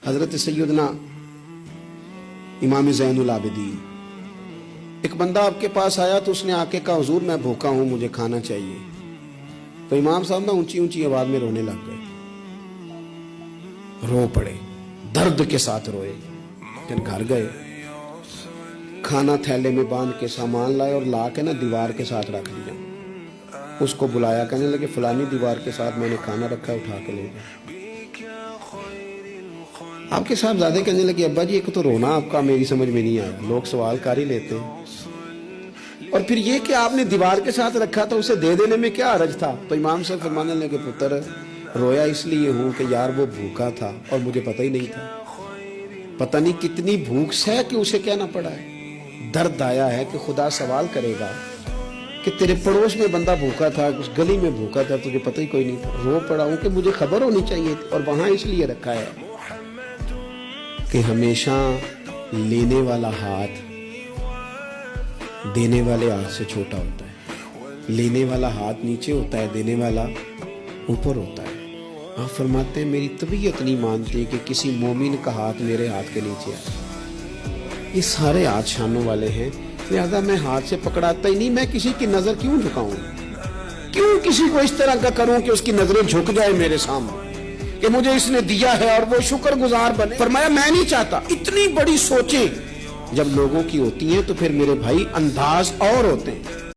حضرت سیدنا امام زین العابدین، ایک بندہ آپ کے پاس آیا تو اس نے آ کے کہا حضور میں بھوکا ہوں، مجھے کھانا چاہیے. تو امام صاحب نا اونچی اونچی آواز میں رونے لگ گئے، رو پڑے، درد کے ساتھ روئے. پھر گھر گئے، کھانا تھیلے میں باندھ کے سامان لائے اور لا کے نا دیوار کے ساتھ رکھ دیا. اس کو بلایا، کہنے لگے فلانی دیوار کے ساتھ میں نے کھانا رکھا ہے، اٹھا کے لے جائے. آپ کے صاحبزادے کہنے لگے ابا جی ایک تو رونا آپ کا میری سمجھ میں نہیں آیا، لوگ سوال کر ہی لیتے ہیں، اور پھر یہ کہ آپ نے دیوار کے ساتھ رکھا تھا اسے دے دینے میں کیا حرج تھا. تو امام صاحب فرمانے لگے پتر رویا اس لیے ہوں کہ یار وہ بھوکا تھا اور مجھے پتہ ہی نہیں تھا. پتہ نہیں کتنی بھوک سہ کہ اسے کہنا پڑا ہے. درد آیا ہے کہ خدا سوال کرے گا کہ تیرے پڑوس میں بندہ بھوکا تھا، اس گلی میں بھوکا تھا، تجھے پتہ ہی کوئی نہیں تھا. رو پڑا ہوں کہ مجھے خبر ہونی چاہیے تھی، اور وہاں اس لیے رکھا ہے کہ ہمیشہ لینے والا ہاتھ دینے والے ہاتھ سے چھوٹا ہوتا ہے، لینے والا ہاتھ نیچے ہوتا ہے، دینے والا اوپر ہوتا ہے. آپ فرماتے ہیں میری طبیعت نہیں مانتی کہ کسی مومن کا ہاتھ میرے ہاتھ کے نیچے آئے. یہ سارے ہاتھ شانوں والے ہیں، لہذا میں ہاتھ سے پکڑاتا ہی نہیں. میں کسی کی نظر کیوں جھکاؤں، کیوں کسی کو اس طرح کا کروں کہ اس کی نظریں جھک جائے میرے سامنے کہ مجھے اس نے دیا ہے اور وہ شکر گزار بنے. فرمایا میں نہیں چاہتا. اتنی بڑی سوچیں جب لوگوں کی ہوتی ہیں تو پھر میرے بھائی انداز اور ہوتے ہیں.